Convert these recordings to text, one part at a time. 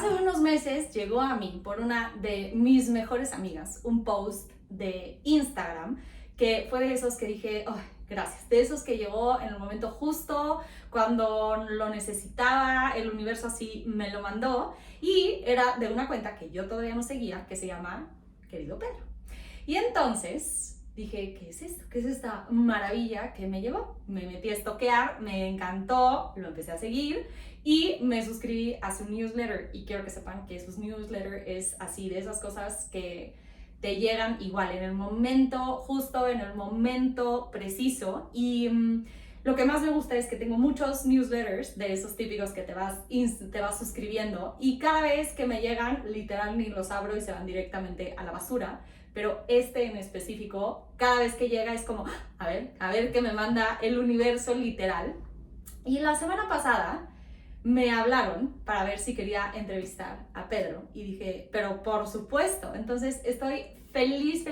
hace unos meses llegó a mí por una de mis mejores amigas un post de Instagram que fue de esos que dije, oh, gracias, de esos que llegó en el momento justo, cuando lo necesitaba, el universo así me lo mandó, y era de una cuenta que yo todavía no seguía, que se llama Querido Pedro. Y entonces dije, ¿qué es esto? ¿Qué es esta maravilla que me llegó? Me metí a estoquear, me encantó, lo empecé a seguir y me suscribí a su newsletter. Y quiero que sepan que su newsletter es así, de esas cosas que te llegan igual en el momento justo, en el momento preciso. Y lo que más me gusta es que tengo muchos newsletters de esos típicos que te vas suscribiendo, y cada vez que me llegan, literal ni los abro y se van directamente a la basura. Pero este en específico, cada vez que llega es como, a ver qué me manda el universo, literal. Y la semana pasada me hablaron para ver si quería entrevistar a Pedro y dije, pero por supuesto. Entonces estoy feliz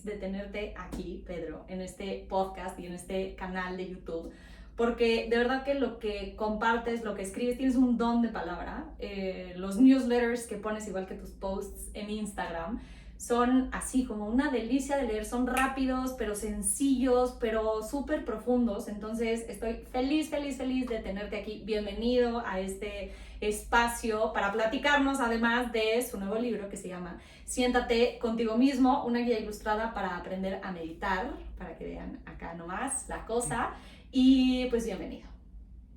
de tenerte aquí, Pedro, en este podcast y en este canal de YouTube, porque de verdad que lo que compartes, lo que escribes, tienes un don de palabra. Los newsletters que pones, igual que tus posts en Instagram, son así como una delicia de leer, son rápidos, pero sencillos, pero súper profundos. Entonces estoy feliz de tenerte aquí. Bienvenido a este espacio para platicarnos además de su nuevo libro que se llama Siéntate contigo mismo, una guía ilustrada para aprender a meditar, para que vean acá nomás la cosa. Y pues bienvenido.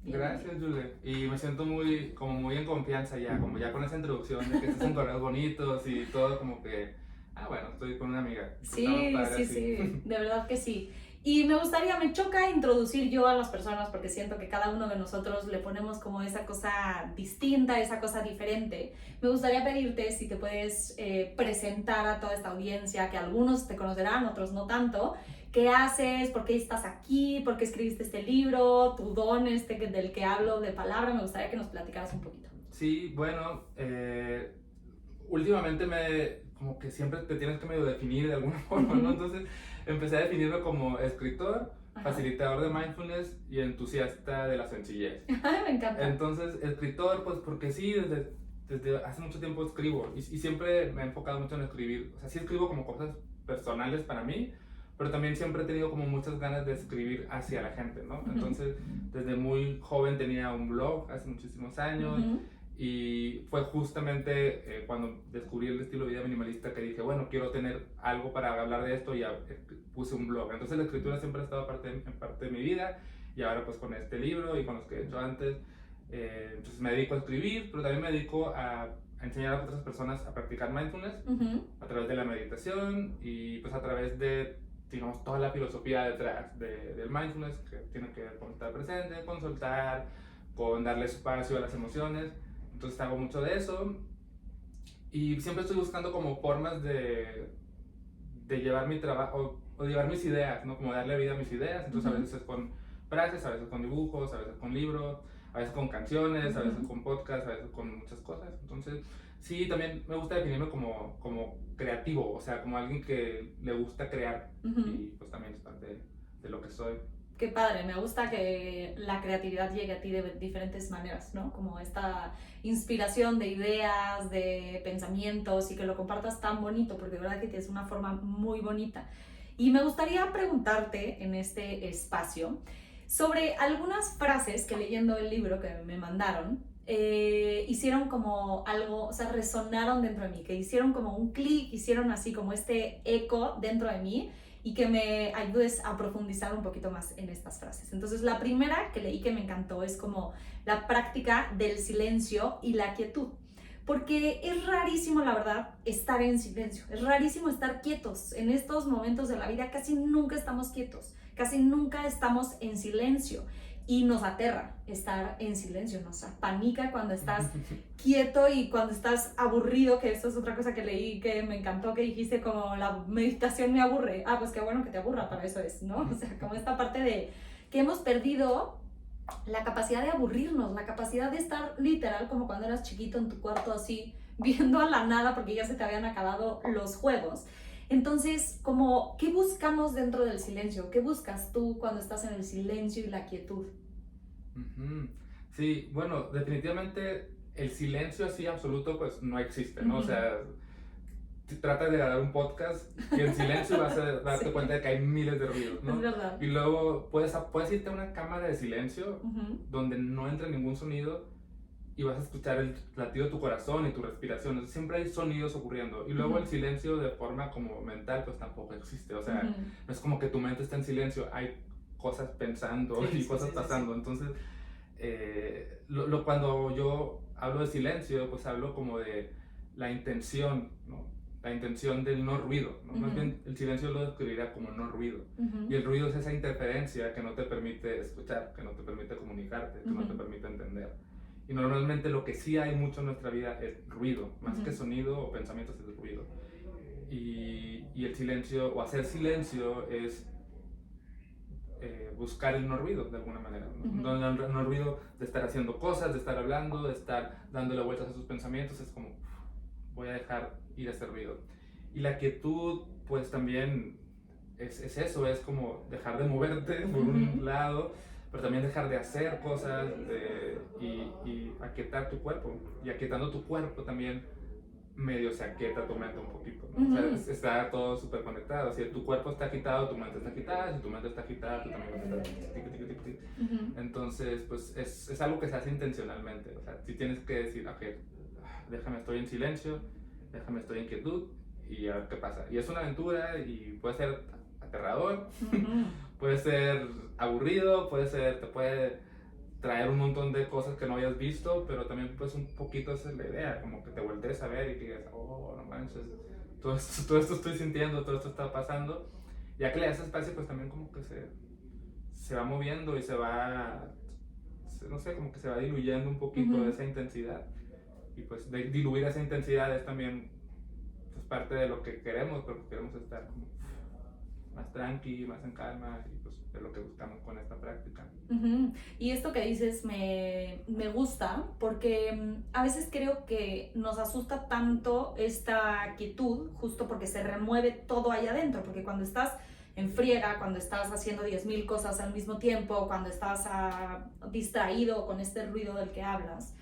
Gracias, Julie. Y me siento muy en confianza ya, como ya con esa introducción de que estás en correos bonitos y todo, como que, bueno, estoy con una amiga. Sí, de verdad que sí. Y me choca introducir yo a las personas porque siento que cada uno de nosotros le ponemos como esa cosa distinta, esa cosa diferente. Me gustaría pedirte si te puedes presentar a toda esta audiencia, que algunos te conocerán, otros no tanto. ¿Qué haces? ¿Por qué estás aquí? ¿Por qué escribiste este libro? ¿Tu don del que hablo de palabra? Me gustaría que nos platicaras un poquito. Sí, bueno, últimamente como que siempre te tienes que medio definir de alguna forma, ¿no? Entonces empecé a definirme como escritor, facilitador de mindfulness y entusiasta de la sencillez. Me encanta. Entonces, escritor, pues porque sí, desde hace mucho tiempo escribo y siempre me he enfocado mucho en escribir. O sea, sí escribo como cosas personales para mí, pero también siempre he tenido como muchas ganas de escribir hacia la gente, ¿no? Entonces, desde muy joven tenía un blog hace muchísimos años. Y fue justamente cuando descubrí el estilo de vida minimalista que dije, bueno, quiero tener algo para hablar de esto, y puse un blog. Entonces la escritura siempre ha estado en parte de mi vida, y ahora pues con este libro y con los que he hecho antes, entonces me dedico a escribir, pero también me dedico a enseñar a otras personas a practicar mindfulness a través de la meditación y pues a través de, digamos, toda la filosofía detrás del mindfulness, que tiene que ver con estar presente, con soltar, con darle espacio a las emociones. Entonces hago mucho de eso y siempre estoy buscando como formas de llevar mi trabajo o llevar mis ideas, ¿no? Como darle vida a mis ideas. Entonces a veces es con frases, a veces con dibujos, a veces con libros, a veces con canciones, a veces con podcasts, a veces con muchas cosas. Entonces sí, también me gusta definirme como creativo, o sea, como alguien que le gusta crear y pues también es parte de lo que soy. Qué padre, me gusta que la creatividad llegue a ti de diferentes maneras, ¿no? Como esta inspiración de ideas, de pensamientos, y que lo compartas tan bonito, porque de verdad que tienes una forma muy bonita. Y me gustaría preguntarte en este espacio sobre algunas frases que, leyendo el libro que me mandaron, hicieron como algo, o sea, resonaron dentro de mí, que hicieron como un clic, hicieron así como este eco dentro de mí, y que me ayudes a profundizar un poquito más en estas frases. Entonces, la primera que leí que me encantó es como la práctica del silencio y la quietud. Porque es rarísimo, la verdad, estar en silencio. Es rarísimo estar quietos. En estos momentos de la vida casi nunca estamos quietos. Casi nunca estamos en silencio. Y nos aterra estar en silencio, nos apanica cuando estás quieto y cuando estás aburrido, que esto es otra cosa que leí que me encantó, que dijiste como la meditación me aburre. Pues qué bueno que te aburra, para eso es, ¿no? O sea, como esta parte de que hemos perdido la capacidad de aburrirnos, la capacidad de estar literal como cuando eras chiquito en tu cuarto así, viendo a la nada porque ya se te habían acabado los juegos. Entonces, como, ¿qué buscamos dentro del silencio? ¿Qué buscas tú cuando estás en el silencio y la quietud? Sí, bueno, definitivamente el silencio así absoluto pues no existe, ¿no? Uh-huh. O sea, trata de grabar un podcast y en silencio vas a darte Sí. cuenta de que hay miles de ruidos, ¿no? Es verdad. Y luego puedes irte a una cámara de silencio Uh-huh. donde no entra ningún sonido y vas a escuchar el latido de tu corazón y tu respiración. Entonces, siempre hay sonidos ocurriendo. Y luego Uh-huh. el silencio de forma como mental pues tampoco existe. O sea, Uh-huh. no es como que tu mente está en silencio, hay cosas pensando Sí, y sí, cosas sí, pasando. sí. Entonces, cuando yo hablo de silencio, pues hablo como de la intención, ¿no? La intención del no ruido, ¿no? Más bien el silencio lo describiría como no ruido. Y el ruido es esa interferencia que no te permite escuchar, que no te permite comunicarte, que no te permite entender. Y normalmente lo que sí hay mucho en nuestra vida es ruido, más que sonido o pensamientos, es ruido. Y el silencio, o hacer silencio, es buscar el no ruido de alguna manera, ¿no? No ruido de estar haciendo cosas, de estar hablando, de estar dándole vueltas a sus pensamientos, es como voy a dejar ir ese ruido. Y la quietud pues también es eso, es como dejar de moverte por un lado, pero también dejar de hacer cosas y aquietar tu cuerpo. Y aquietando tu cuerpo también medio se aquieta tu mente un poquito, ¿no? O sea, está todo súper conectado. Si tu cuerpo está agitado, tu mente está agitada. Si tu mente está agitada, tú también vas a estar. Entonces, pues es algo que se hace intencionalmente. O sea, si tienes que decir, ok, déjame, estoy en silencio, déjame, estoy en quietud y a ver qué pasa. Y es una aventura y puede ser aterrador, puede ser aburrido, te puede traer un montón de cosas que no hayas visto, pero también pues un poquito esa es la idea, como que te voltees a ver y que digas, oh, no manches, todo esto estoy sintiendo, todo esto está pasando. Ya que le das espacio, pues también como que se va moviendo y no sé, como que se va diluyendo un poquito de esa intensidad. Y pues diluir esa intensidad es también pues, parte de lo que queremos, porque queremos estar como más tranqui, más en calma, y pues de lo que buscamos con esta práctica. Y esto que dices me gusta porque a veces creo que nos asusta tanto esta quietud justo porque se remueve todo ahí adentro, porque cuando estás en friega, cuando estás haciendo 10,000 cosas al mismo tiempo, cuando estás distraído con este ruido del que hablas,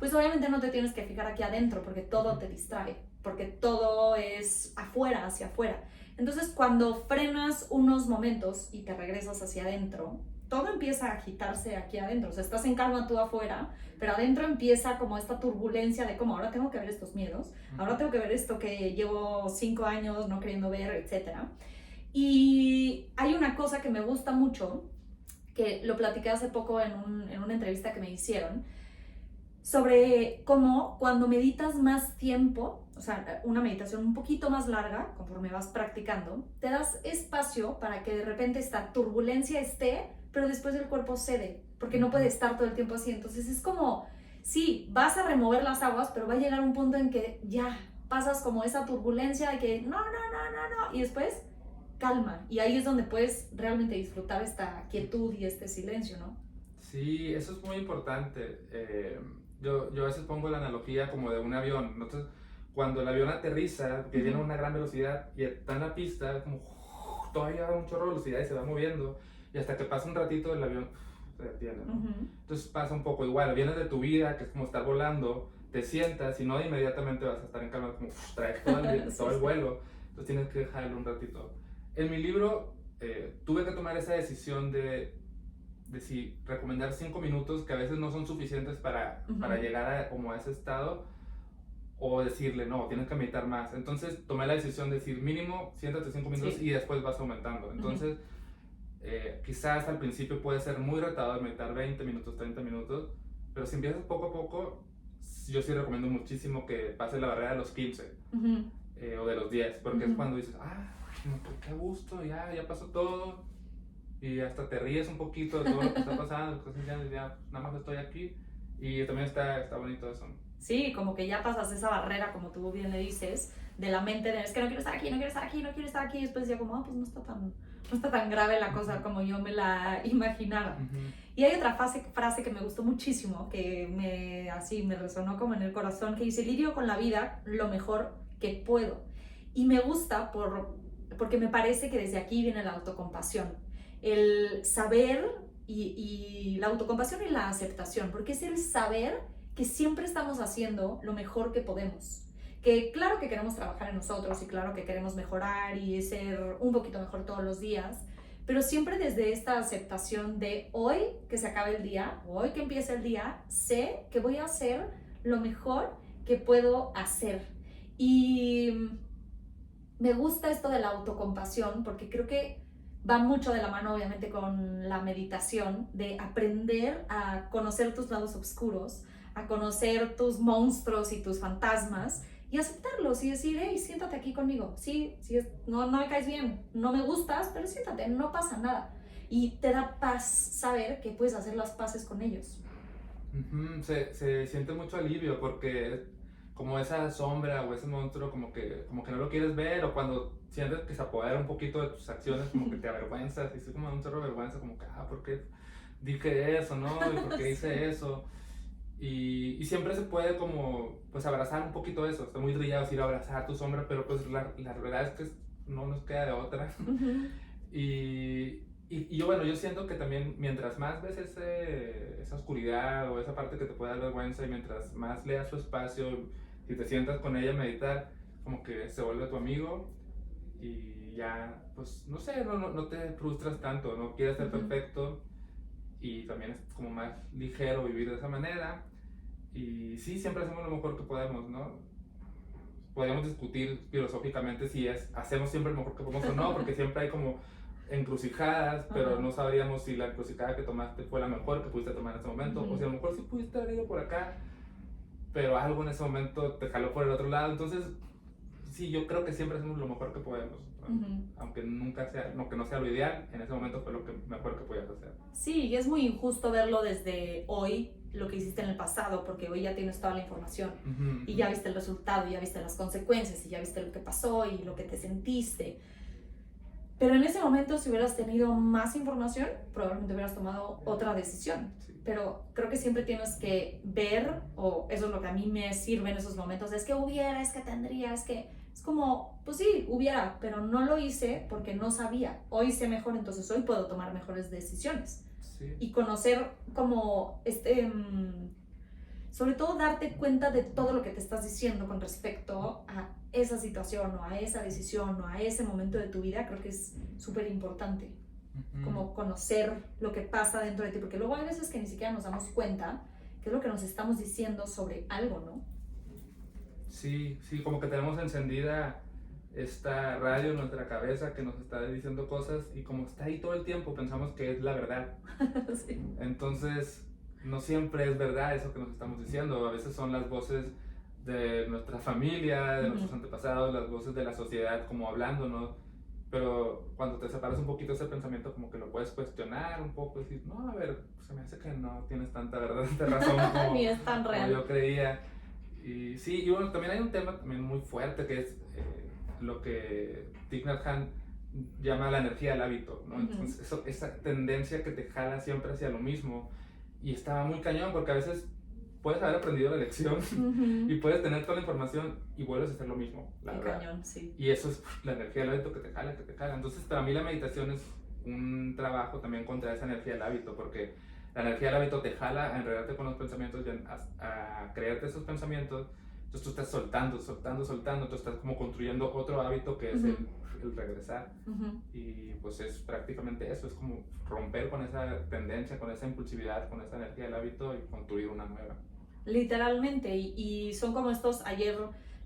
pues obviamente no te tienes que fijar aquí adentro porque todo te distrae, porque todo es afuera, hacia afuera. Entonces cuando frenas unos momentos y te regresas hacia adentro, todo empieza a agitarse aquí adentro. O sea, estás en calma tú afuera, pero adentro empieza como esta turbulencia de como ahora tengo que ver estos miedos, ahora tengo que ver esto que llevo 5 años no queriendo ver, etc. Y hay una cosa que me gusta mucho, que lo platiqué hace poco en una entrevista que me hicieron, sobre cómo cuando meditas más tiempo, o sea, una meditación un poquito más larga, conforme vas practicando, te das espacio para que de repente esta turbulencia esté, pero después el cuerpo cede, porque no puede estar todo el tiempo así. Entonces es como, sí, vas a remover las aguas, pero va a llegar un punto en que ya pasas como esa turbulencia de que no, y después calma. Y ahí es donde puedes realmente disfrutar esta quietud y este silencio, ¿no? Sí, eso es muy importante. Yo a veces pongo la analogía como de un avión. Entonces, cuando el avión aterriza, que viene a una gran velocidad y está en la pista, como todavía va a un chorro de velocidad y se va moviendo, y hasta que pasa un ratito el avión se detiene, ¿no? Entonces pasa un poco igual, vienes de tu vida, que es como estar volando, te sientas y no inmediatamente vas a estar en calma, como traes todo el vuelo, entonces tienes que dejarlo un ratito. En mi libro tuve que tomar esa decisión de si recomendar 5 minutos, que a veces no son suficientes para llegar como a ese estado, o decirle, no, tienes que meditar más. Entonces tomé la decisión de decir, mínimo, siéntate 5 minutos y después vas aumentando. Entonces, quizás al principio puede ser muy retador meditar 20 minutos, 30 minutos, pero si empiezas poco a poco, yo sí recomiendo muchísimo que pases la barrera de los 15 o de los 10, porque es cuando dices, qué gusto, ya pasó todo, y hasta te ríes un poquito de todo lo que está pasando, ya nada más estoy aquí, y también está bonito eso. Sí, como que ya pasas esa barrera, como tú bien le dices, de la mente de es que no quiero estar aquí, no quiero estar aquí, no quiero estar aquí, y después ya como, pues no está tan grave la cosa como yo me la imaginaba. Y hay otra frase que me gustó muchísimo, que me resonó como en el corazón, que dice, lidio con la vida lo mejor que puedo. Y me gusta porque me parece que desde aquí viene la autocompasión, el saber y la autocompasión y la aceptación, porque es el saber que siempre estamos haciendo lo mejor que podemos. Que claro que queremos trabajar en nosotros y claro que queremos mejorar y ser un poquito mejor todos los días, pero siempre desde esta aceptación de hoy que se acabe el día, hoy que empiece el día, sé que voy a hacer lo mejor que puedo hacer. Y me gusta esto de la autocompasión porque creo que va mucho de la mano obviamente con la meditación, de aprender a conocer tus lados oscuros, a conocer tus monstruos y tus fantasmas y aceptarlos y decir, hey, siéntate aquí conmigo, sí, no me caes bien, no me gustas, pero siéntate, no pasa nada. Y te da paz saber que puedes hacer las paces con ellos. Se siente mucho alivio porque como esa sombra o ese monstruo como que no lo quieres ver, o cuando sientes que se apodera un poquito de tus acciones, como que te avergüenzas, y es como un cerro de vergüenza, como que, ¿por qué dije eso, no? ¿Y por qué hice eso? Y siempre se puede como, pues abrazar un poquito eso, está muy trillado decir abrazar tu sombra, pero pues la verdad es que no nos queda de otra. Y yo, bueno, yo siento que también mientras más ves esa oscuridad o esa parte que te puede dar vergüenza, y mientras más leas su espacio, si te sientas con ella a meditar, como que se vuelve tu amigo y ya, pues no sé, no te frustras tanto, no quieres ser perfecto, y también es como más ligero vivir de esa manera. Y sí, siempre hacemos lo mejor que podemos, ¿no? Podemos discutir filosóficamente si hacemos siempre lo mejor que podemos o no, porque siempre hay como encrucijadas, pero no sabríamos si la encrucijada que tomaste fue la mejor que pudiste tomar en ese momento, o si a lo mejor sí pudiste haber ido por acá, pero algo en ese momento te jaló por el otro lado. Entonces, sí, yo creo que siempre hacemos lo mejor que podemos, aunque no sea lo ideal, en ese momento fue lo mejor que podías hacer. Sí, y es muy injusto verlo desde hoy, lo que hiciste en el pasado, porque hoy ya tienes toda la información y ya viste el resultado, ya viste las consecuencias y ya viste lo que pasó y lo que te sentiste. Pero en ese momento, si hubieras tenido más información, probablemente hubieras tomado otra decisión. Sí. Pero creo que siempre tienes que ver, o eso es lo que a mí me sirve en esos momentos, es que hubiera, es que tendría, es como, pues sí, hubiera, pero no lo hice porque no sabía. Hoy sé mejor, entonces hoy puedo tomar mejores decisiones. Sí. Y conocer como sobre todo darte cuenta de todo lo que te estás diciendo con respecto a esa situación o a esa decisión o a ese momento de tu vida, creo que es súper importante. Como conocer lo que pasa dentro de ti, porque luego hay veces que ni siquiera nos damos cuenta qué es lo que nos estamos diciendo sobre algo, ¿no? Sí, como que tenemos encendida esta radio en nuestra cabeza que nos está diciendo cosas, y como está ahí todo el tiempo pensamos que es la verdad. Sí. Entonces no siempre es verdad eso que nos estamos diciendo, a veces son las voces de nuestra familia, de nuestros antepasados, las voces de la sociedad como hablándonos, pero cuando te separas un poquito de ese pensamiento, como que lo puedes cuestionar un poco, decir, no, a ver, se me hace que no tienes tanta verdad, tanta razón como, ni es tan real, como yo creía. Y sí, y bueno, también hay un tema también muy fuerte que es lo que Thich Nhat Hanh llama la energía del hábito, ¿no? Entonces, esa tendencia que te jala siempre hacia lo mismo, y está muy cañón porque a veces puedes haber aprendido la lección y puedes tener toda la información y vuelves a hacer lo mismo, la verdad. Cañón, sí. Y eso es la energía del hábito que te jala. Entonces, para mí la meditación es un trabajo también contra esa energía del hábito, porque la energía del hábito te jala a enredarte con los pensamientos y a creerte esos pensamientos. Entonces tú estás soltando, tú estás como construyendo otro hábito que es el regresar. Y pues es prácticamente eso, es como romper con esa tendencia, con esa impulsividad, con esa energía del hábito y construir una nueva. Literalmente, y son como estos, ayer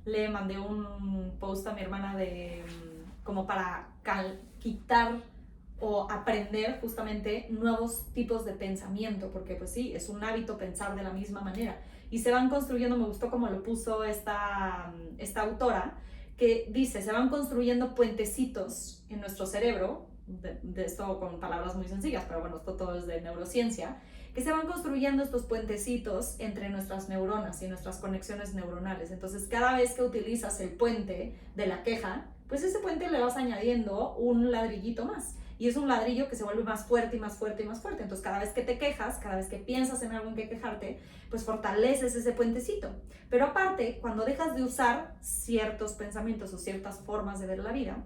le mandé un post a mi hermana de como para quitar o aprender justamente nuevos tipos de pensamiento, porque pues sí, es un hábito pensar de la misma manera y se van construyendo. Me gustó como lo puso esta autora, que dice, se van construyendo puentecitos en nuestro cerebro, de esto con palabras muy sencillas, pero bueno, esto todo es de neurociencia, que se van construyendo estos puentecitos entre nuestras neuronas y nuestras conexiones neuronales. Entonces, cada vez que utilizas el puente de la queja, pues ese puente le vas añadiendo un ladrillito más. Y es un ladrillo que se vuelve más fuerte y más fuerte y más fuerte. Entonces, cada vez que te quejas, cada vez que piensas en algo en que quejarte, pues fortaleces ese puentecito. Pero aparte, cuando dejas de usar ciertos pensamientos o ciertas formas de ver la vida,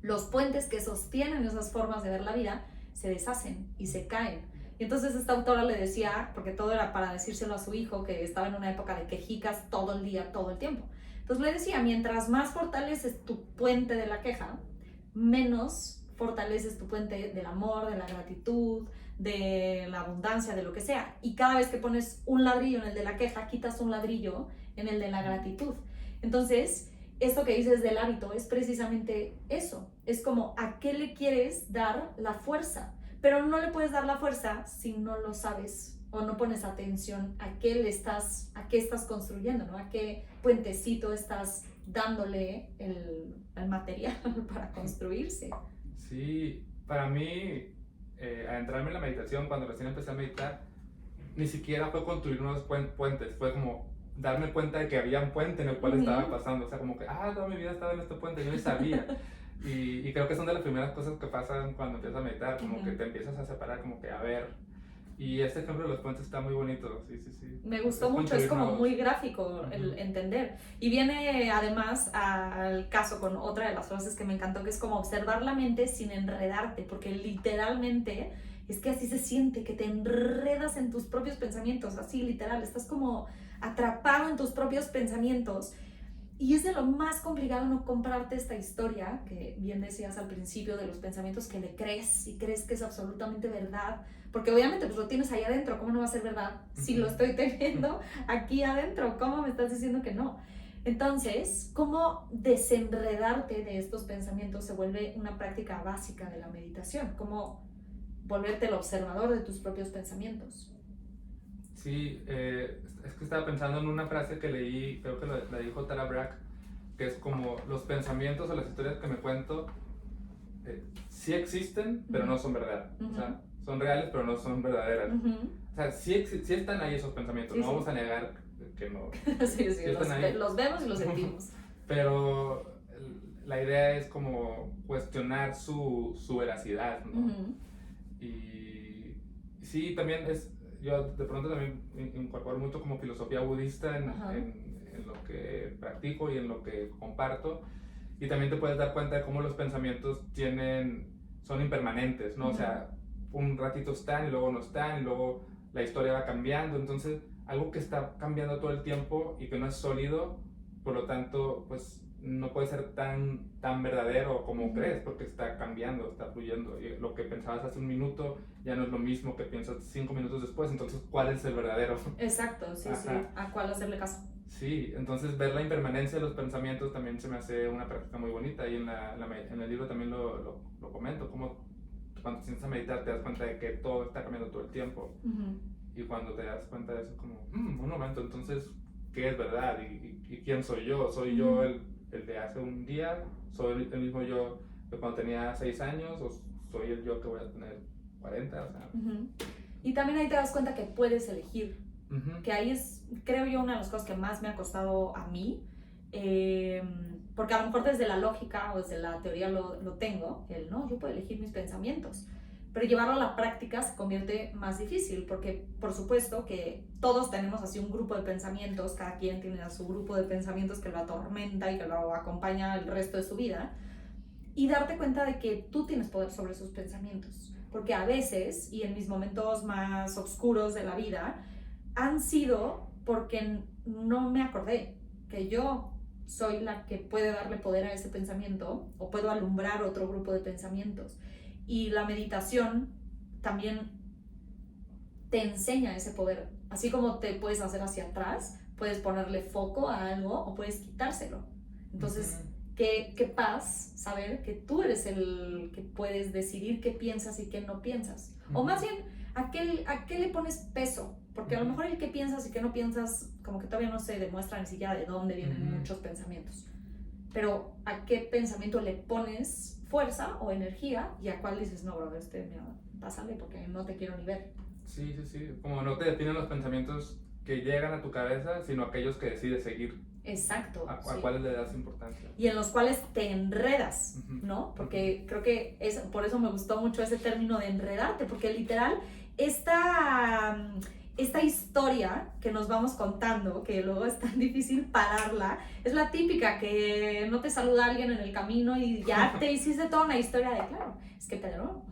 los puentes que sostienen esas formas de ver la vida se deshacen y se caen. Y entonces esta autora le decía, porque todo era para decírselo a su hijo, que estaba en una época de quejicas todo el día, todo el tiempo. Entonces le decía, mientras más fortaleces tu puente de la queja, menos fortaleces tu puente del amor, de la gratitud, de la abundancia, de lo que sea. Y cada vez que pones un ladrillo en el de la queja, quitas un ladrillo en el de la gratitud. Entonces, esto que dices del hábito es precisamente eso. Es como, ¿a qué le quieres dar la fuerza? Pero no le puedes dar la fuerza si no lo sabes o no pones atención a qué estás construyendo, ¿no? A qué puentecito estás dándole el material para construirse. Sí, para mí, adentrarme en la meditación, cuando recién empecé a meditar, ni siquiera fue construir unos puentes, fue como darme cuenta de que había un puente en el cual estaba pasando, o sea, como que, toda mi vida estaba en este puente, yo ni sabía. Y creo que son de las primeras cosas que pasan cuando empiezas a meditar, como que te empiezas a separar, como que a ver. Y este ejemplo de los puentes está muy bonito, sí. Me gustó mucho, es como muy gráfico el entender. Y viene además al caso con otra de las frases que me encantó, que es como observar la mente sin enredarte, porque literalmente es que así se siente, que te enredas en tus propios pensamientos, así literal, estás como atrapado en tus propios pensamientos. Y es de lo más complicado no comprarte esta historia, que bien decías al principio, de los pensamientos que le crees y crees que es absolutamente verdad, porque obviamente pues lo tienes ahí adentro, ¿cómo no va a ser verdad? Si lo estoy teniendo aquí adentro, ¿cómo me estás diciendo que no? Entonces, ¿cómo desenredarte de estos pensamientos se vuelve una práctica básica de la meditación? ¿Cómo volverte el observador de tus propios pensamientos? Sí, es que estaba pensando en una frase que leí, creo que la dijo Tara Brach, que es como los pensamientos o las historias que me cuento sí existen, pero no son verdad. O sea, son reales, pero no son verdaderas. O sea, sí están ahí esos pensamientos, no vamos a negar que no. Sí, los vemos y los sentimos. Pero la idea es como cuestionar su veracidad, ¿no? Y sí, también yo de pronto también incorporo mucho como filosofía budista en lo que practico y en lo que comparto. Y también te puedes dar cuenta de cómo los pensamientos son impermanentes, ¿no? O sea, un ratito están y luego no están y luego la historia va cambiando. Entonces, algo que está cambiando todo el tiempo y que no es sólido, por lo tanto, pues no puede ser tan verdadero como crees, porque está cambiando, está fluyendo. Y lo que pensabas hace un minuto ya no es lo mismo que piensas 5 minutos después. Entonces, ¿cuál es el verdadero? Exacto, sí. ¿A cuál hacerle caso? Sí, entonces ver la impermanencia de los pensamientos también se me hace una práctica muy bonita, y en el libro también lo comento, como cuando te sientes a meditar te das cuenta de que todo está cambiando todo el tiempo, y cuando te das cuenta de eso como, un momento, entonces, ¿qué es verdad? ¿Y quién soy yo? ¿Soy yo el de hace un día? ¿Soy el mismo yo de cuando tenía 6 años? ¿O soy el yo que voy a tener 40? O sea. Y también ahí te das cuenta que puedes elegir. Que ahí es, creo yo, una de las cosas que más me ha costado a mí, porque a lo mejor desde la lógica o desde la teoría lo tengo, yo puedo elegir mis pensamientos, pero llevarlo a la práctica se convierte más difícil, porque por supuesto que todos tenemos así un grupo de pensamientos, cada quien tiene a su grupo de pensamientos que lo atormenta y que lo acompaña el resto de su vida, y darte cuenta de que tú tienes poder sobre esos pensamientos, porque a veces, y en mis momentos más oscuros de la vida, han sido porque no me acordé que yo soy la que puede darle poder a ese pensamiento o puedo alumbrar otro grupo de pensamientos. Y la meditación también te enseña ese poder. Así como te puedes hacer hacia atrás, puedes ponerle foco a algo o puedes quitárselo. Entonces, qué paz saber que tú eres el que puedes decidir qué piensas y qué no piensas. O más bien, ¿a qué le pones peso? Porque a lo mejor el que piensas y que no piensas, como que todavía no se demuestra ni siquiera de dónde vienen muchos pensamientos. Pero ¿a qué pensamiento le pones fuerza o energía? Y a cuál dices, no, bro, pásale porque no te quiero ni ver. Sí. Como no te definen los pensamientos que llegan a tu cabeza, sino aquellos que decides seguir. Exacto. ¿A cuáles le das importancia? Y en los cuales te enredas, ¿no? Porque creo que por eso me gustó mucho ese término de enredarte, porque literal, esta historia que nos vamos contando, que luego es tan difícil pararla, es la típica que no te saluda alguien en el camino y ya te hiciste toda una historia de, claro, es que Pedro,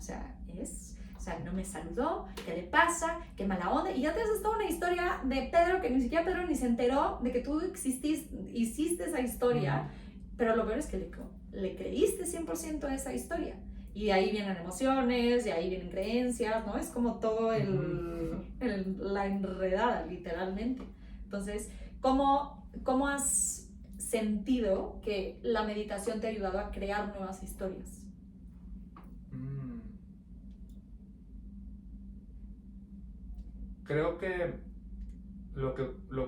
sea, no me saludó, ¿qué le pasa? ¿Qué mala onda? Y ya te haces toda una historia de Pedro, que ni siquiera Pedro ni se enteró de que tú hiciste esa historia, pero lo peor es que le creíste 100% a esa historia. Y ahí vienen emociones, y ahí vienen creencias, ¿no? Es como todo la enredada, literalmente. Entonces, ¿cómo has sentido que la meditación te ha ayudado a crear nuevas historias? Creo que lo que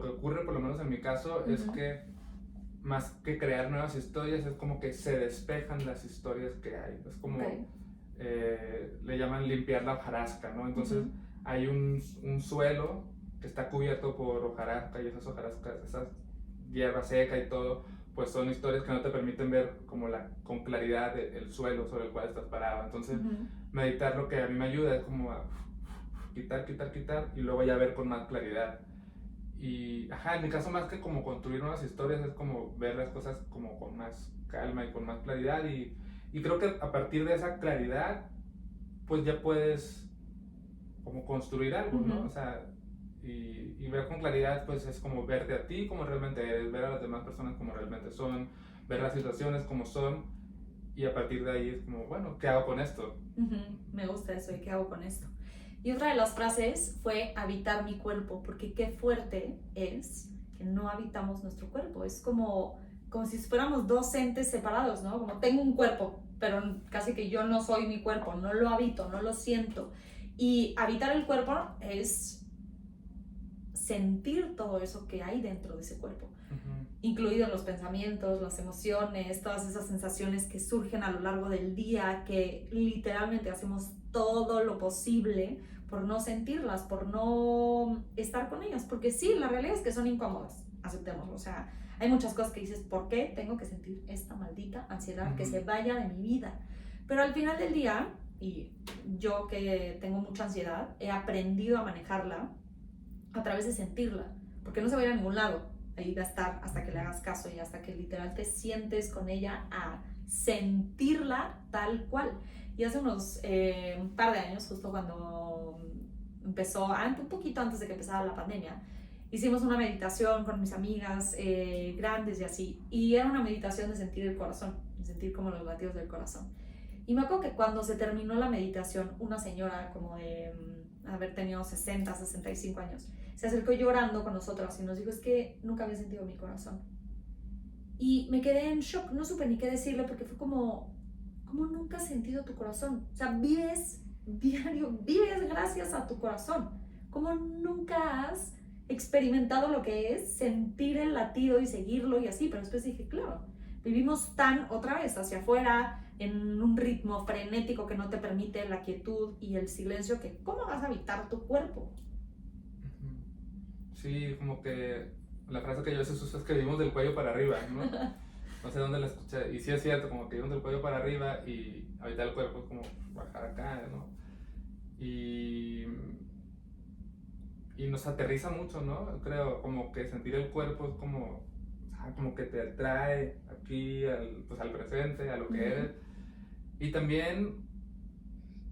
ocurre, por lo menos en mi caso, es que más que crear nuevas historias, es como que se despejan las historias que hay. Es como, le llaman limpiar la hojarasca, ¿no? Entonces hay un suelo que está cubierto por hojarasca, y esas hojarascas, esa hierba seca y todo, pues son historias que no te permiten ver como con claridad el suelo sobre el cual estás parado. Entonces meditar, lo que a mí me ayuda es como a quitar y luego ya ver con más claridad. Y en mi caso, más que como construir nuevas historias, es como ver las cosas como con más calma y con más claridad, y creo que a partir de esa claridad pues ya puedes como construir algo, ¿no? O sea, y ver con claridad pues es como verte a ti como realmente eres, ver a las demás personas como realmente son, ver las situaciones como son, y a partir de ahí es como, bueno, ¿qué hago con esto? Me gusta eso, ¿y qué hago con esto? Y otra de las frases fue habitar mi cuerpo, porque qué fuerte es que no habitamos nuestro cuerpo. Es como si fuéramos dos entes separados, ¿no? Como tengo un cuerpo, pero casi que yo no soy mi cuerpo, no lo habito, no lo siento. Y habitar el cuerpo es sentir todo eso que hay dentro de ese cuerpo, incluidos los pensamientos, las emociones, todas esas sensaciones que surgen a lo largo del día, que literalmente hacemos todo lo posible por no sentirlas, por no estar con ellas, porque sí, la realidad es que son incómodas, aceptémoslo. O sea, hay muchas cosas que dices, ¿por qué tengo que sentir esta maldita ansiedad que se vaya de mi vida? Pero al final del día, y yo que tengo mucha ansiedad, he aprendido a manejarla a través de sentirla, porque no se va a ir a ningún lado. Ahí va a estar hasta que le hagas caso y hasta que literal te sientes con ella a sentirla tal cual. Y hace un par de años, justo cuando empezó, un poquito antes de que empezara la pandemia, hicimos una meditación con mis amigas grandes y así, y era una meditación de sentir el corazón, de sentir como los latidos del corazón. Y me acuerdo que cuando se terminó la meditación, una señora como de haber tenido 60, 65 años, se acercó llorando con nosotros y nos dijo, es que nunca había sentido mi corazón. Y me quedé en shock, no supe ni qué decirle, porque fue como nunca has sentido tu corazón. O sea, vives diario, vives gracias a tu corazón. Como nunca has experimentado lo que es sentir el latido y seguirlo y así. Pero después dije, claro, vivimos tan otra vez hacia afuera, en un ritmo frenético que no te permite la quietud y el silencio, que ¿cómo vas a habitar tu cuerpo? Sí, como que la frase que yo uso es que vivimos del cuello para arriba, ¿no? No sé dónde la escuché, y sí es cierto, como que vivimos del cuello para arriba, y habitar el cuerpo es como bajar acá, ¿no? Y nos aterriza mucho, ¿no? Creo, como que sentir el cuerpo es como que te atrae aquí al presente, a lo que eres. Y también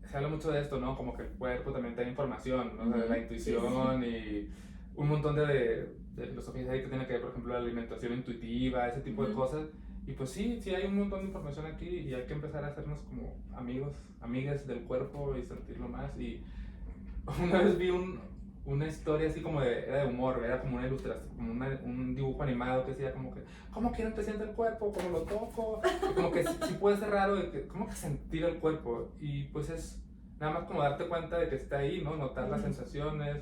se habla mucho de esto, ¿no? Como que el cuerpo también te da información, ¿no? O sea, la intuición y un montón de filosofías ahí que tienen que ver, por ejemplo, la alimentación intuitiva, ese tipo de cosas. Y pues sí, hay un montón de información aquí, y hay que empezar a hacernos como amigas del cuerpo y sentirlo más. Y una vez vi una historia así como era de humor, era como una ilustración, como un dibujo animado que decía como que, ¿cómo quieren que sienta el cuerpo? ¿Cómo lo toco? Y como que sí puede ser raro, ¿cómo que sentir el cuerpo? Y pues es nada más como darte cuenta de que está ahí, ¿no? Notar las sensaciones.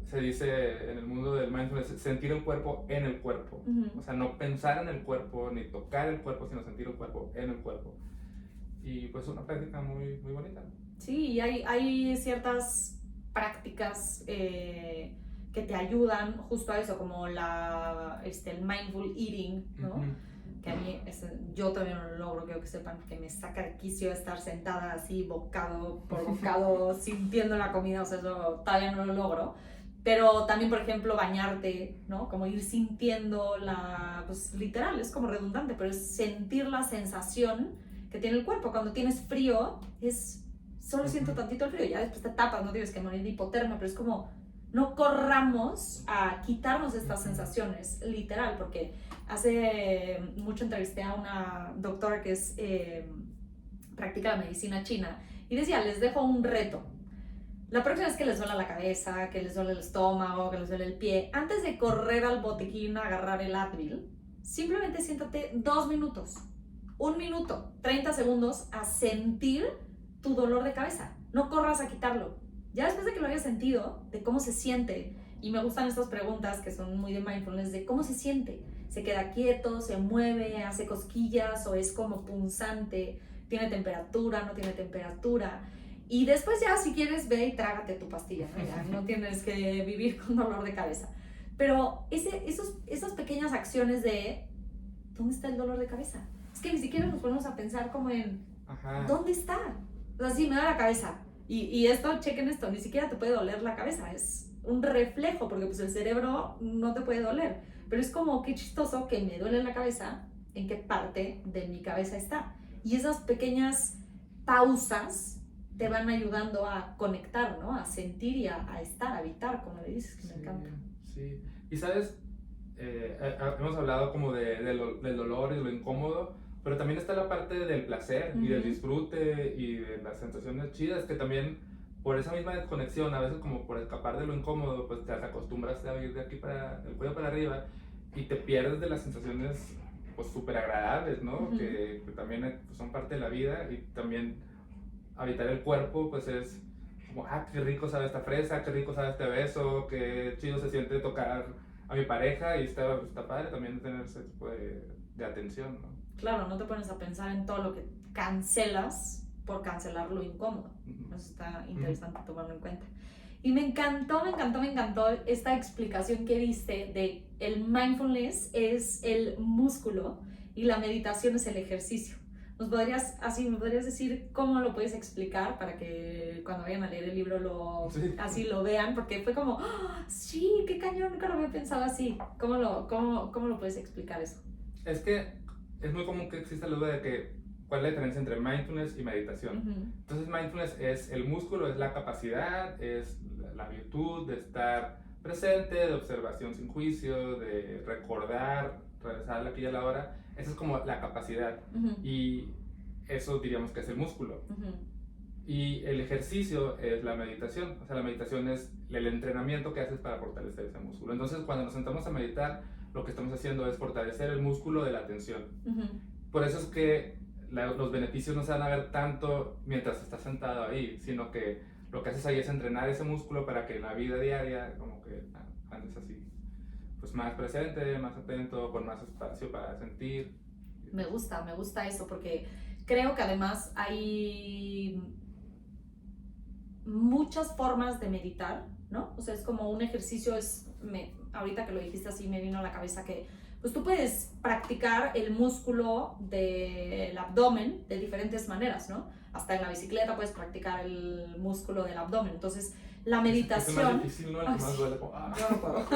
Se dice en el mundo del mindfulness, sentir el cuerpo en el cuerpo. O sea, no pensar en el cuerpo, ni tocar el cuerpo, sino sentir el cuerpo en el cuerpo. Y pues es una práctica muy, muy bonita. Sí, y hay ciertas prácticas que te ayudan justo a eso, como el mindful eating, ¿no? Que a mí, yo todavía no lo logro, quiero que sepan que me saca de quicio estar sentada así, bocado por bocado, sintiendo la comida, o sea, eso todavía no lo logro. Pero también, por ejemplo, bañarte, ¿no? Como ir sintiendo pues literal, es como redundante, pero es sentir la sensación que tiene el cuerpo. Cuando tienes frío, es solo siento tantito el frío, ya después te tapas, no tienes que morir de hipotermia, pero es como, no corramos a quitarnos estas sensaciones, literal, porque hace mucho entrevisté a una doctora que es, practica la medicina china, y decía, les dejo un reto. La próxima vez que les duele la cabeza, que les duele el estómago, que les duele el pie, antes de correr al botiquín a agarrar el Advil, simplemente siéntate 2 minutos, 1 minuto, 30 segundos a sentir tu dolor de cabeza. No corras a quitarlo. Ya después de que lo hayas sentido, de cómo se siente, y me gustan estas preguntas que son muy de mindfulness, de cómo se siente. ¿Se queda quieto, se mueve, hace cosquillas o es como punzante? ¿Tiene temperatura, no tiene temperatura? Y después ya, si quieres, ve y trágate tu pastilla, ¿no? Ya no tienes que vivir con dolor de cabeza. Pero esas pequeñas acciones de, ¿dónde está el dolor de cabeza? Es que ni siquiera nos ponemos a pensar como en, ¿dónde está? O sea, sí, me da la cabeza. Y esto, chequen esto, ni siquiera te puede doler la cabeza. Es un reflejo, porque pues el cerebro no te puede doler. Pero es como, qué chistoso que me duele la cabeza, en qué parte de mi cabeza está. Y esas pequeñas pausas te van ayudando a conectar, ¿no? A sentir y a estar, a habitar, como le dices, que me encanta. Sí, y sabes, hemos hablado como del dolor y de lo incómodo, pero también está la parte del placer y del disfrute y de las sensaciones chidas, que también por esa misma desconexión, a veces como por escapar de lo incómodo, pues te acostumbras a ir de aquí para el cuello para arriba y te pierdes de las sensaciones pues súper agradables, ¿no? Que también son parte de la vida, y también habitar el cuerpo, pues es como, qué rico sabe esta fresa, qué rico sabe este beso, qué chido se siente tocar a mi pareja, y está padre también tener ese tipo de atención, ¿no? Claro, no te pones a pensar en todo lo que cancelas por cancelar lo incómodo. Eso está interesante tomarlo en cuenta. Y me encantó esta explicación que diste de el mindfulness es el músculo y la meditación es el ejercicio. ¿Me podrías decir cómo lo puedes explicar para que cuando vayan a leer el libro así lo vean? Porque fue como, sí, qué cañón, nunca lo había pensado así. ¿Cómo lo puedes explicar eso? Es que es muy común que exista la duda de que cuál es la diferencia entre mindfulness y meditación. Entonces mindfulness es el músculo, es la capacidad, es la virtud de estar presente, de observación sin juicio, de recordar, regresar aquí y a la hora. Esa es como la capacidad, y eso diríamos que es el músculo. Y el ejercicio es la meditación. O sea, la meditación es el entrenamiento que haces para fortalecer ese músculo. Entonces, cuando nos sentamos a meditar, lo que estamos haciendo es fortalecer el músculo de la atención. Por eso es que los beneficios no se van a ver tanto mientras estás sentado ahí, sino que lo que haces ahí es entrenar ese músculo para que en la vida diaria como que andes así, pues más presente, más atento, con más espacio para sentir. Me gusta eso, porque creo que además hay muchas formas de meditar, ¿no? O sea, es como un ejercicio, ahorita que lo dijiste así me vino a la cabeza que pues tú puedes practicar el músculo del abdomen de diferentes maneras, ¿no? Hasta en la bicicleta puedes practicar el músculo del abdomen. Entonces, la meditación... Es más difícil, ¿no? El que más duele. Como, Yo no puedo.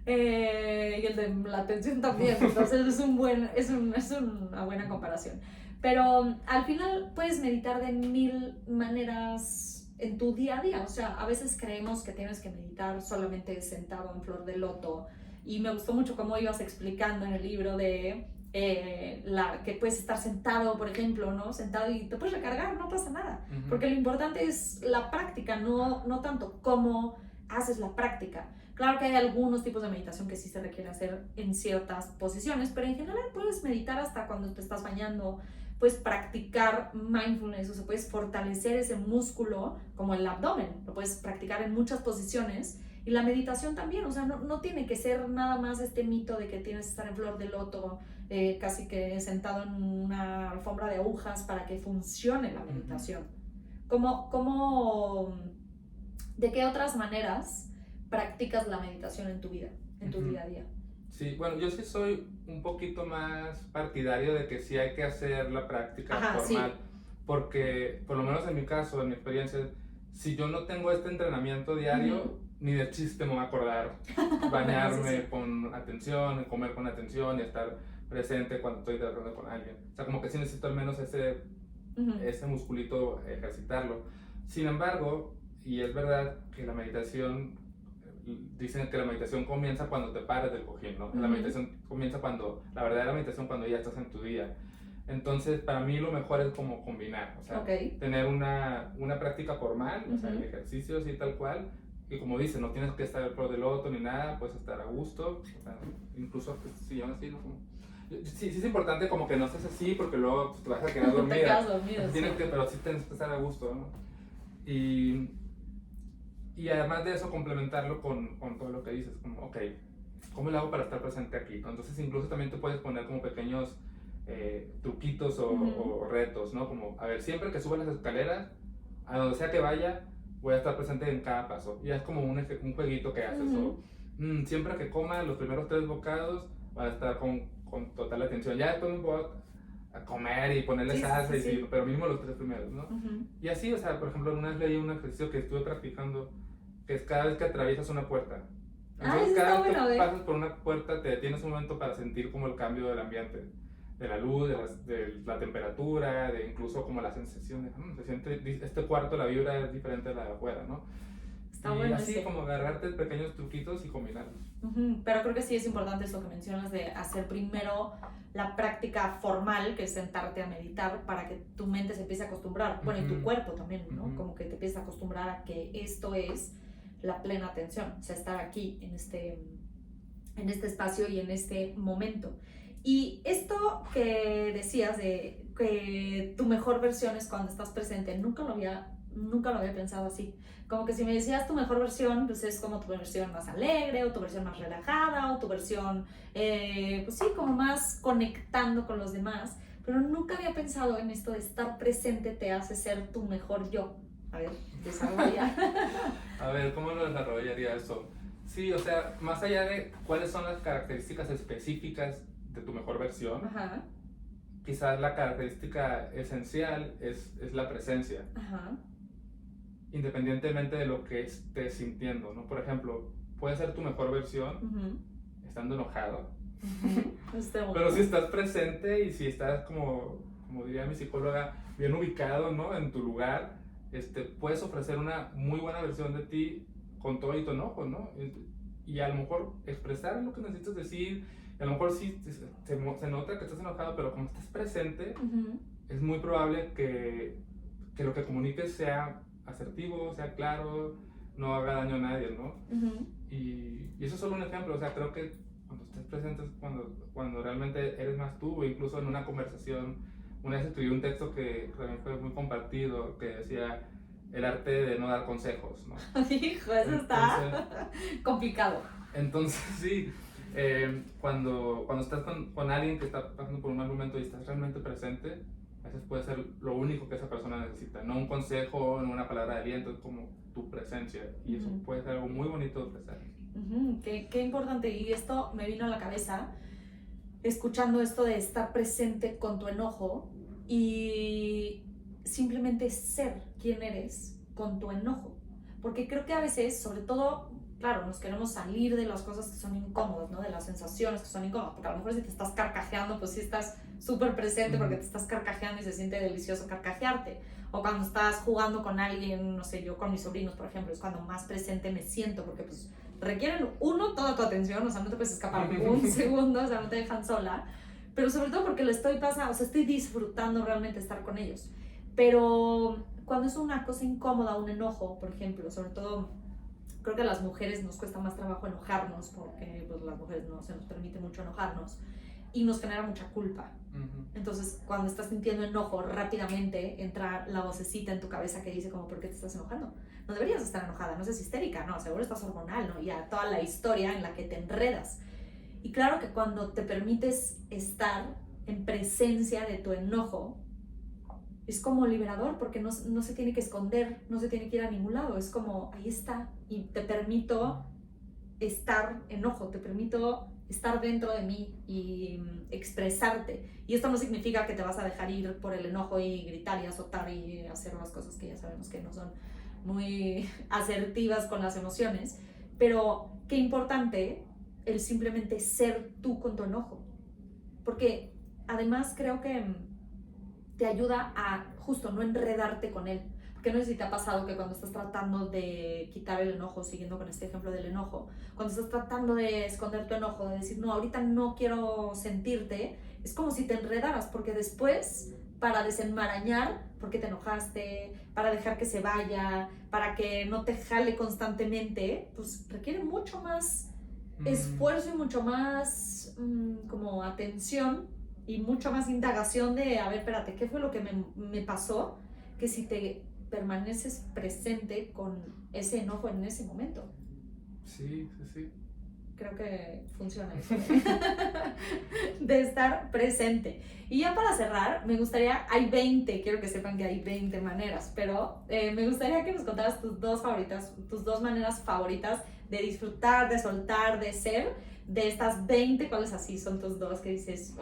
Y el de la atención también, entonces es una buena comparación. Pero al final puedes meditar de 1000 maneras en tu día a día. O sea, a veces creemos que tienes que meditar solamente sentado en flor de loto, y me gustó mucho cómo ibas explicando en el libro de que puedes estar sentado, por ejemplo, ¿no? Sentado y te puedes recargar, no pasa nada, porque lo importante es la práctica, no tanto cómo haces la práctica. Claro que hay algunos tipos de meditación que sí se requiere hacer en ciertas posiciones, pero en general puedes meditar hasta cuando te estás bañando, puedes practicar mindfulness, o sea, puedes fortalecer ese músculo como el abdomen, lo puedes practicar en muchas posiciones. Y la meditación también, o sea, no tiene que ser nada más este mito de que tienes que estar en flor de loto, casi que sentado en una alfombra de agujas para que funcione la meditación. ¿De qué otras maneras practicas la meditación en tu vida, en tu día a día? Sí, bueno, yo sí soy un poquito más partidario de que sí hay que hacer la práctica formal, porque por lo menos en mi caso, en mi experiencia, si yo no tengo este entrenamiento diario, ni de chiste me voy a acordar bañarme con atención, comer con atención y estar presente cuando estoy tratando con alguien. O sea, como que sí necesito al menos ese ese musculito, ejercitarlo. Sin embargo, y es verdad que la meditación, dicen que la meditación comienza cuando te paras del cojín, ¿no? La meditación comienza la verdadera meditación cuando ya estás en tu día. Entonces, para mí lo mejor es como combinar, o sea, tener una práctica formal, o sea, el ejercicio así tal cual, y como dices, no tienes que estar pro del otro ni nada, puedes estar a gusto, o sea, incluso si yo así, ¿no? Sí, sí es importante como que no estés así porque luego pues, te vas a quedar dormida. Te quedas dormido, pero sí tienes que estar a gusto, ¿no? Y además de eso, complementarlo con todo lo que dices, como, ok, ¿cómo lo hago para estar presente aquí? Entonces, incluso también te puedes poner como pequeños truquitos o retos, ¿no? Como, a ver, siempre que suba las escaleras, a donde sea que vaya, voy a estar presente en cada paso. Y es como un jueguito que haces. O, siempre que coma los primeros 3 bocados, voy a estar con total atención. Ya después me voy a comer y ponerle salsa, pero mínimo los 3 primeros, ¿no? Y así, o sea, por ejemplo, una vez leí un ejercicio que estuve practicando, que es cada vez que atraviesas una puerta. Entonces, cada vez que pasas por una puerta, te detienes un momento para sentir como el cambio del ambiente, de la luz, de la temperatura, de incluso como la sensación de, se siente, este cuarto, la vibra es diferente de la de afuera, ¿no? Está y así como agarrarte pequeños truquitos y combinarlos. Pero creo que sí es importante eso que mencionas de hacer primero la práctica formal, que es sentarte a meditar, para que tu mente se empiece a acostumbrar, bueno, y tu cuerpo también, ¿no? Como que te empieces a acostumbrar a que esto es la plena atención, o sea, estar aquí en este espacio y en este momento. Y esto que decías de que tu mejor versión es cuando estás presente, nunca lo había pensado así. Como que si me decías tu mejor versión, pues es como tu versión más alegre, o tu versión más relajada, o tu versión, pues sí, como más conectando con los demás. Pero nunca había pensado en esto de estar presente te hace ser tu mejor yo. A ver, desarrolla. A ver, ¿cómo lo desarrollaría eso? Sí, o sea, más allá de cuáles son las características específicas de tu mejor versión, quizás la característica esencial es la presencia. Independientemente de lo que estés sintiendo, ¿no? Por ejemplo, puede ser tu mejor versión estando enojado, pero si estás presente y si estás, como diría mi psicóloga, bien ubicado, ¿no? En tu lugar, puedes ofrecer una muy buena versión de ti con todo y tu enojo, ¿no? Y a lo mejor expresar lo que necesitas decir, a lo mejor sí se nota que estás enojado, pero como estás presente, es muy probable que lo que comuniques sea asertivo, sea claro, no haga daño a nadie, ¿no? Y eso es solo un ejemplo, o sea, creo que cuando estés presente es cuando realmente eres más tú, o incluso en una conversación. Una vez escribí un texto que también fue muy compartido, que decía el arte de no dar consejos, ¿no? Hijo, eso está complicado. Entonces, sí, cuando estás con alguien que está pasando por un mal momento y estás realmente presente, a veces puede ser lo único que esa persona necesita, no un consejo, no una palabra de aliento, es como tu presencia, y eso puede ser algo muy bonito de ofrecer. Qué importante, y esto me vino a la cabeza escuchando esto de estar presente con tu enojo y simplemente ser quien eres con tu enojo, porque creo que a veces, sobre todo, claro, nos queremos salir de las cosas que son incómodas, ¿no? De las sensaciones que son incómodas, porque a lo mejor si te estás carcajeando, pues sí estás súper presente porque te estás carcajeando y se siente delicioso carcajearte. O cuando estás jugando con alguien, no sé, yo con mis sobrinos, por ejemplo, es cuando más presente me siento, porque pues requieren, toda tu atención, o sea, no te puedes escapar un segundo, o sea, no te dejan sola, pero sobre todo porque lo estoy pasando, o sea, estoy disfrutando realmente estar con ellos. Pero cuando es una cosa incómoda, un enojo, por ejemplo, sobre todo, creo que a las mujeres nos cuesta más trabajo enojarnos, porque pues las mujeres no se nos permite mucho enojarnos, y nos genera mucha culpa. Entonces, cuando estás sintiendo enojo, rápidamente entra la vocecita en tu cabeza que dice como, ¿por qué te estás enojando? No deberías estar enojada, no seas histérica, no, seguro estás hormonal, ¿no? Y a toda la historia en la que te enredas. Y claro que cuando te permites estar en presencia de tu enojo, es como liberador, porque no se tiene que esconder, no se tiene que ir a ningún lado, es como, ahí está, y te permito estar enojo, te permito estar dentro de mí y expresarte. Y esto no significa que te vas a dejar ir por el enojo y gritar y azotar y hacer las cosas que ya sabemos que no son muy asertivas con las emociones, pero qué importante el simplemente ser tú con tu enojo, porque además creo que te ayuda a justo no enredarte con él. Porque no sé si te ha pasado que cuando estás tratando de quitar el enojo, siguiendo con este ejemplo del enojo, cuando estás tratando de esconder tu enojo, de decir, no, ahorita no quiero sentirte, es como si te enredaras, porque después, para desenmarañar por qué te enojaste, para dejar que se vaya, para que no te jale constantemente, pues requiere mucho más esfuerzo y mucho más como atención y mucho más indagación de, a ver, espérate, ¿qué fue lo que me pasó? Que si te permaneces presente con ese enojo en ese momento. Sí. Creo que funciona eso, de estar presente. Y ya para cerrar, me gustaría, hay 20, quiero que sepan que hay 20 maneras, pero me gustaría que nos contaras tus dos maneras favoritas de disfrutar, de soltar, de ser. De estas 20, ¿cuáles así son tus dos que dices?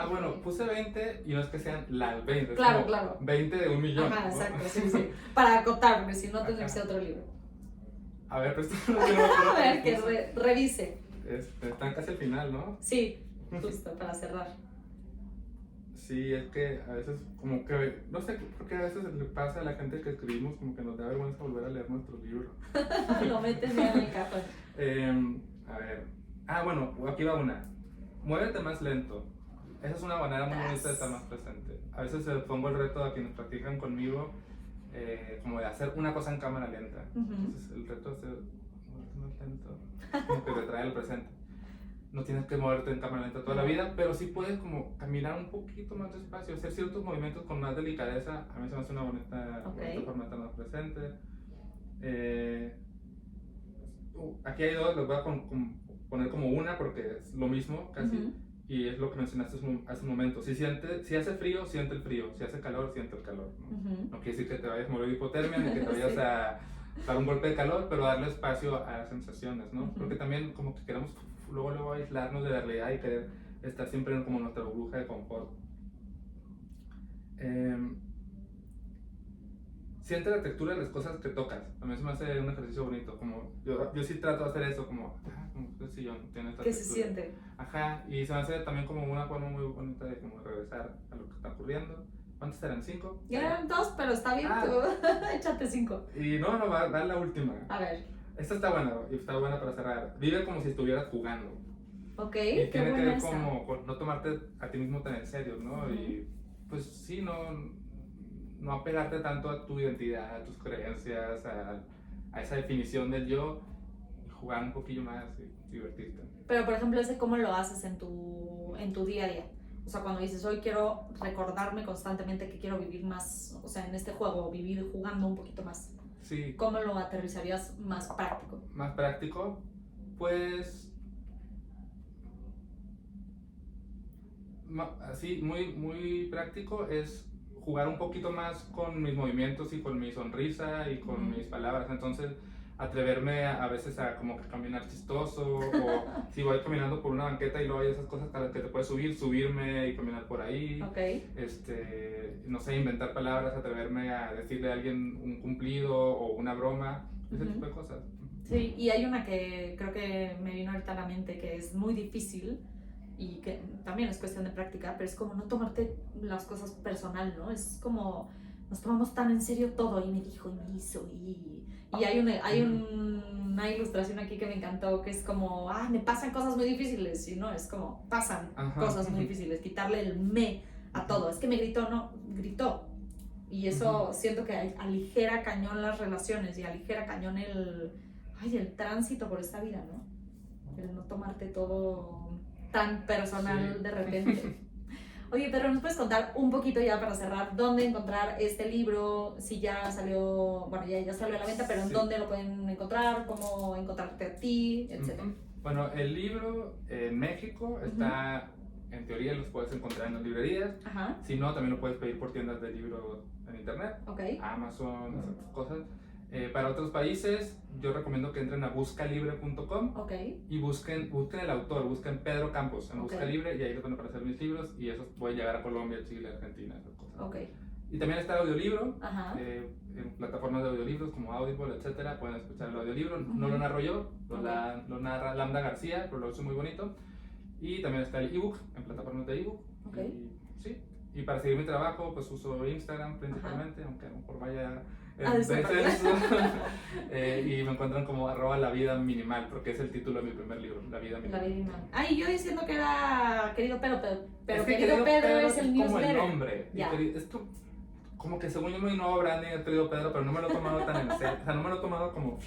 Bueno, puse 20 y no es que sean las 20. Claro. 20 de 1,000,000. Ajá, exacto, sí. Para acotar, porque si no tendría que ser otro libro. A ver, pero a ver, que revise. Están casi al final, ¿no? Sí, justo, para cerrar. Sí, es que a veces como que, no sé por qué a veces le pasa a la gente que escribimos como que nos da vergüenza volver a leer nuestro libro. Lo metes ya en el cajón. A ver, bueno, aquí va una. Muévete más lento. Esa es una manera muy bonita de estar más presente. A veces pongo el reto a quienes practican conmigo como de hacer una cosa en cámara lenta. Entonces el reto es hacer muévete más lento, como que te trae al presente. No tienes que moverte en cámara lenta toda la vida, pero sí puedes como caminar un poquito más despacio, hacer ciertos movimientos con más delicadeza. A mí se me hace una bonita forma de estar más presente. Aquí hay dos, les voy a poner como una porque es lo mismo casi. Y es lo que mencionaste hace un momento. Si hace frío, siente el frío. Si hace calor, siente el calor. No quiere decir que te vayas a morir de hipotermia ni que te vayas a dar un golpe de calor, pero darle espacio a las sensaciones, ¿no? Porque también como que queremos luego aislarnos de la realidad y querer estar siempre como en nuestra burbuja de confort. Siente la textura de las cosas que tocas. A mí se me hace un ejercicio bonito. Como yo sí trato de hacer eso, como el sillón tiene esta ¿Qué textura. se siente? Ajá, y se me hace también como una forma muy bonita de como regresar a lo que está ocurriendo. ¿Cuántos eran? ¿5? Ya eran 2, pero está bien, tú échate 5. Y no, va a dar la última. A ver. Esta está buena para cerrar. Vive como si estuvieras jugando. Ok, y tiene que ver esa. como con no tomarte a ti mismo tan en serio, ¿no? Y pues sí, no apegarte tanto a tu identidad, a tus creencias, a esa definición del yo, y jugar un poquillo más y divertirte. Pero por ejemplo, ¿cómo lo haces en tu día a día? O sea, cuando dices, hoy quiero recordarme constantemente que quiero vivir más, o sea, en este juego, vivir jugando un poquito más. Sí. ¿Cómo lo aterrizarías más práctico? Más práctico, pues así, muy práctico es jugar un poquito más con mis movimientos y con mi sonrisa y con mis palabras. Entonces, atreverme a veces a como que caminar chistoso o si voy caminando por una banqueta y luego hay esas cosas a las que te puedes subirme y caminar por ahí. Okay. No sé, inventar palabras, atreverme a decirle a alguien un cumplido o una broma, ese tipo de cosas. Sí, y hay una que creo que me vino ahorita a la mente que es muy difícil y que también es cuestión de práctica, pero es como no tomarte las cosas personal, ¿no? Es como nos tomamos tan en serio todo y me dijo y me hizo y hay una ilustración aquí que me encantó que es como, me pasan cosas muy difíciles y no, es como pasan cosas muy difíciles, quitarle el me a todo, es que me gritó, no, gritó y eso siento que aligera cañón las relaciones y aligera cañón el tránsito por esta vida, ¿no? El no tomarte todo tan personal de repente. Oye, Pedro, ¿nos puedes contar un poquito ya para cerrar dónde encontrar este libro? Si ya salió, bueno, ya salió a la venta, pero ¿en dónde lo pueden encontrar? ¿Cómo encontrarte a ti? Etcétera. Bueno, el libro en México está, en teoría, los puedes encontrar en las librerías. Si no, también lo puedes pedir por tiendas de libros en internet, Amazon, esas cosas. Para otros países, yo recomiendo que entren a buscalibre.com y busquen el autor, busquen Pedro Campos en Busca Libre y ahí les van a aparecer mis libros y esos pueden llegar a Colombia, Chile, Argentina, esas cosas. Y también está el audiolibro, en plataformas de audiolibros como Audible, etcétera, pueden escuchar el audiolibro. No lo narro yo, lo narra Lambda García, pero lo hace muy bonito. Y también está el ebook en plataformas de ebook. Y para seguir mi trabajo, pues uso Instagram principalmente, aunque a lo mejor vaya Ah, en descenso. Y me encuentran como @lavidaminimal, porque es el título de mi primer libro, La Vida La Minimal. vida inmane. Ay, yo diciendo que era querido Pedro, pero Es que querido Pedro es el como newsletter. el nombre. Ya. Como que según yo mi nuevo branding es querido Pedro, pero no me lo he tomado tan en serio. O sea, no me lo he tomado como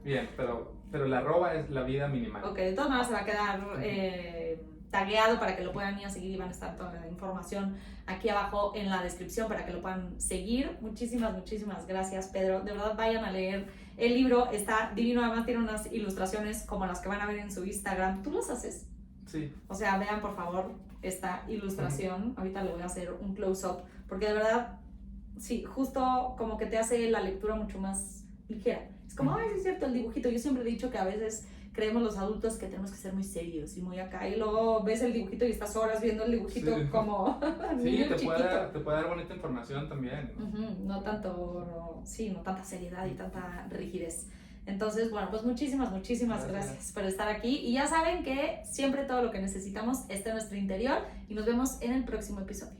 bien, pero la arroba es La Vida Minimal. Ok, de todas maneras se va a quedar tagueado para que lo puedan ir a seguir y van a estar toda la información aquí abajo en la descripción para que lo puedan seguir. Muchísimas gracias, Pedro. De verdad, vayan a leer el libro, está divino. Además tiene unas ilustraciones como las que van a ver en su Instagram. ¿Tú las haces? Sí. O sea, vean por favor esta ilustración. Ahorita le voy a hacer un close-up porque de verdad, sí, justo como que te hace la lectura mucho más ligera. Es como, ay, sí es cierto, el dibujito. Yo siempre he dicho que a veces creemos los adultos que tenemos que ser muy serios y muy acá, y luego ves el dibujito y estás horas viendo el dibujito Sí. como Sí, niño te chiquito. puede dar bonita información también. No tanto, sí, no tanta seriedad y tanta rigidez. Entonces, bueno, pues muchísimas gracias por estar aquí. Y ya saben que siempre todo lo que necesitamos está en nuestro interior y nos vemos en el próximo episodio.